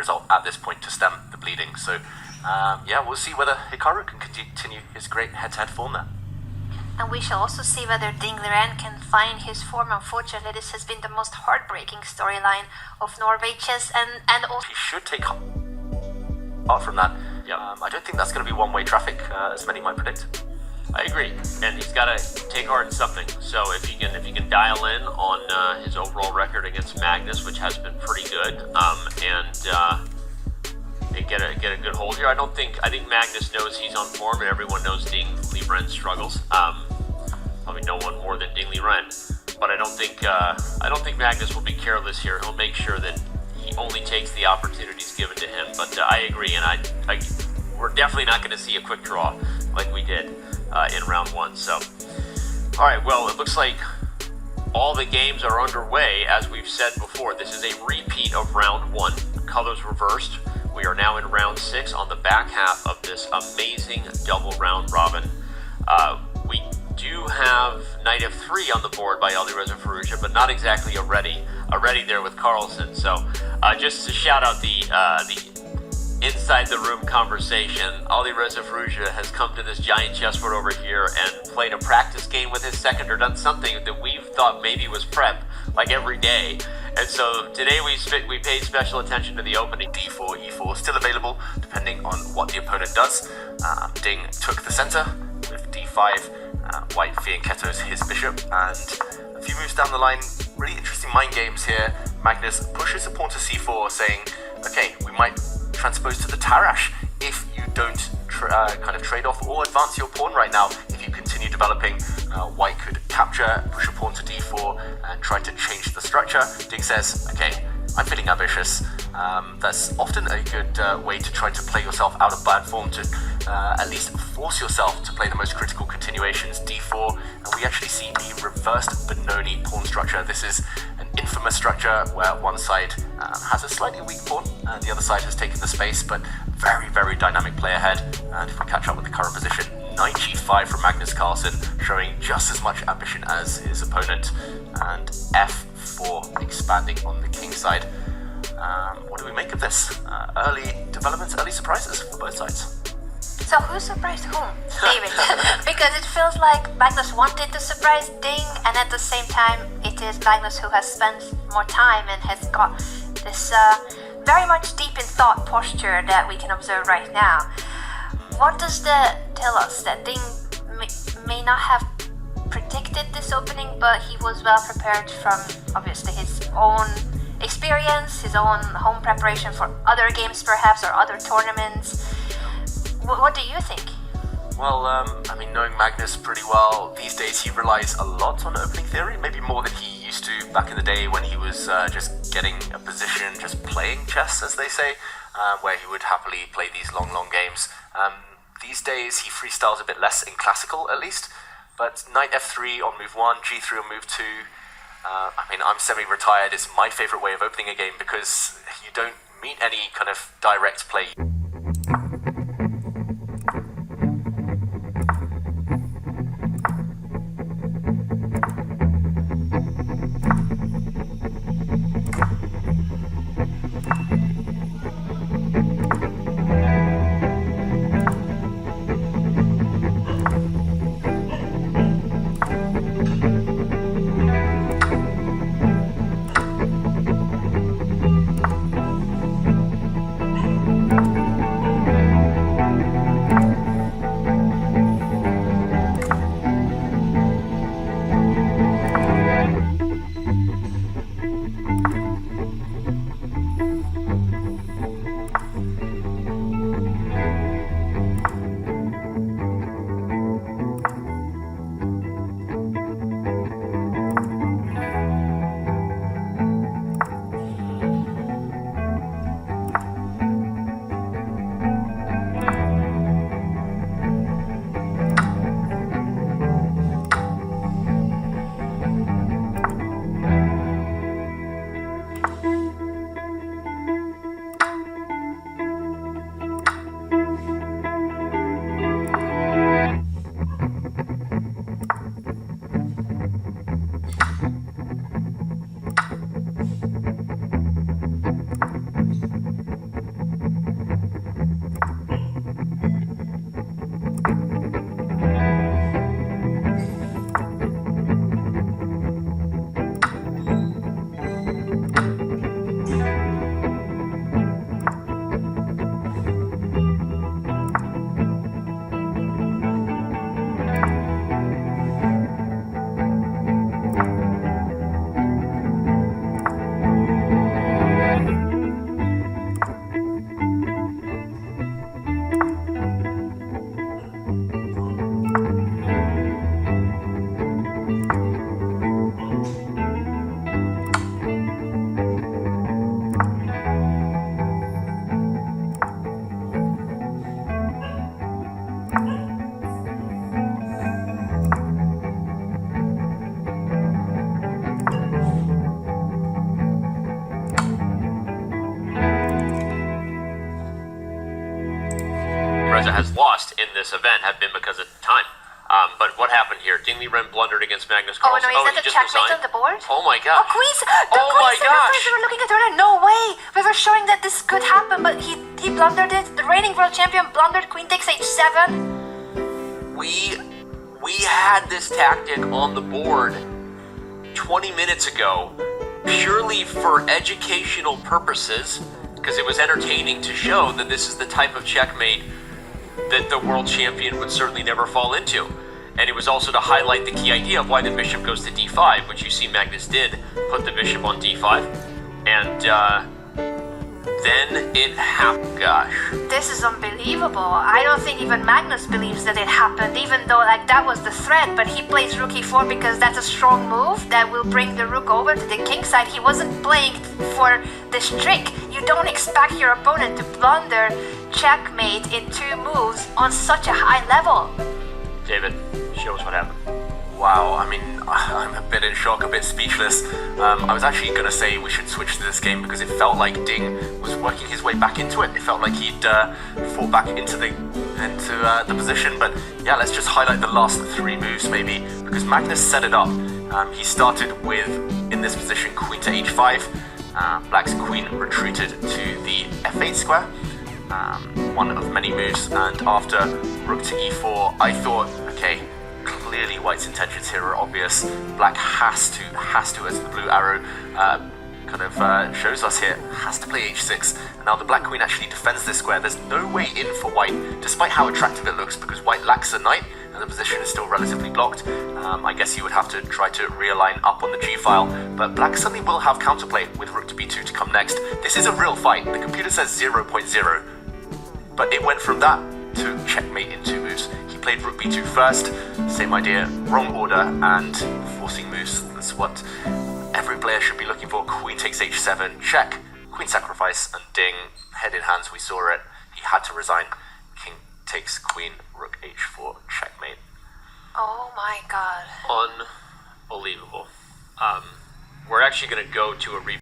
result at this point to stem the bleeding. So yeah, we'll see whether Hikaru can continue his great head-to-head form there. And we shall also see whether Ding Liren can find his form. Unfortunately, this has been the most heartbreaking storyline of Norway Chess, and also... He should take apart from that. Yeah. I don't think that's going to be one-way traffic, as many might predict. I agree, and he's got to take heart in something. So if he can dial in on his overall record against Magnus, which has been pretty good, and get a good hold here. I think Magnus knows he's on form, and everyone knows Ding Liren's struggles. Probably no one more than Ding Liren, but I don't think Magnus will be careless here. He'll make sure that he only takes the opportunities given to him. But I agree, and we're definitely not going to see a quick draw like we did in round one. So, all right, well, it looks like all the games are underway. As we've said before, this is a repeat of round one, colors reversed. We are now in round 6 on the back half of this amazing double round robin. We do have knight f3 on the board by Alireza Firouzja, but not exactly a ready there with Carlsen. So just to shout out the inside the room conversation, Alireza Firouzja has come to this giant chessboard over here and played a practice game with his second, or done something that we've thought maybe was prep, like every day. And so today we paid special attention to the opening. D4, E4 still available depending on what the opponent does. Ding took the center with D5, white fianchettos his bishop, and a few moves down the line, really interesting mind games here. Magnus pushes the pawn to C4, saying, okay, we might transpose to the Tarrasch if you don't kind of trade off or advance your pawn right now. If you continue developing, white could capture, push a pawn to D4 and try to change the structure. Ding says, okay, I'm feeling ambitious. That's often a good way to try to play yourself out of bad form, to at least force yourself to play the most critical continuations, D4, and we actually see the reversed Benoni pawn structure. This is an infamous structure where one side has a slightly weak pawn and the other side has taken the space, but very, very dynamic play ahead. And if we catch up with the current position, knight g5 from Magnus Carlsen, showing just as much ambition as his opponent, and f4 expanding on the king side. What do we make of this? Early developments, early surprises for both sides. So who surprised whom? David. Because it feels like Magnus wanted to surprise Ding, and at the same time it is Magnus who has spent more time and has got this very much deep in thought posture that we can observe right now. What does that tell us? That Ding may not have predicted this opening, but he was well prepared from obviously his own experience, his own home preparation for other games perhaps, or other tournaments. What do you think? Well, I mean, knowing Magnus pretty well, these days he relies a lot on opening theory, maybe more than he used to back in the day when he was just getting a position, just playing chess, as they say, where he would happily play these long games. These days he freestyles a bit less in classical, at least, but knight f3 on move 1, g3 on move 2. I mean, I'm semi-retired. It's my favorite way of opening a game because you don't meet any kind of direct play. Alireza has lost in this event have been because of time. But what happened here? Ding Liren blundered against Magnus Oh Carlsen. no, is that he the just checkmate resigned? on the board? Oh my gosh. Oh, Queen's... Oh my gosh. We were looking at it. No way. We were showing that this could happen, but he blundered it. The reigning world champion blundered. Queen takes h7. We had this tactic on the board 20 minutes ago purely for educational purposes because it was entertaining to show that this is the type of checkmate that the world champion would certainly never fall into. And it was also to highlight the key idea of why the bishop goes to d5, which you see Magnus did, put the bishop on d5, and then it happened. Gosh. This is unbelievable. I don't think even Magnus believes that it happened, even though like that was the threat, but he plays rook e4 because that's a strong move that will bring the rook over to the king side. He wasn't playing for this trick. You don't expect your opponent to blunder checkmate in 2 moves on such a high level. David, show us what happened. Wow, I mean, I'm a bit in shock, a bit speechless. I was actually going to say we should switch to this game because it felt like Ding was working his way back into it. It felt like he'd fought back into the position. But yeah, let's just highlight the last 3 moves maybe, because Magnus set it up. He started with, in this position, queen to h5. Black's queen retreated to the f8 square. One of many moves, and after rook to e4, I thought, okay, clearly White's intentions here are obvious. Black has to, as the blue arrow shows us here, has to play h6. And now the black queen actually defends this square. There's no way in for White, despite how attractive it looks, because White lacks a knight, and the position is still relatively blocked. I guess he would have to try to realign up on the g-file, but Black suddenly will have counterplay with rook to b2 to come next. This is a real fight. The computer says 0.0, but it went from that to checkmate in 2 moves. He played rook b2 first, same idea, wrong order, and forcing moves. That's what every player should be looking for. Queen takes h7, check, queen sacrifice, and Ding, head in hands, we saw it. He had to resign. King takes queen, rook h4, checkmate. Oh my god. Unbelievable. We're actually going to go to a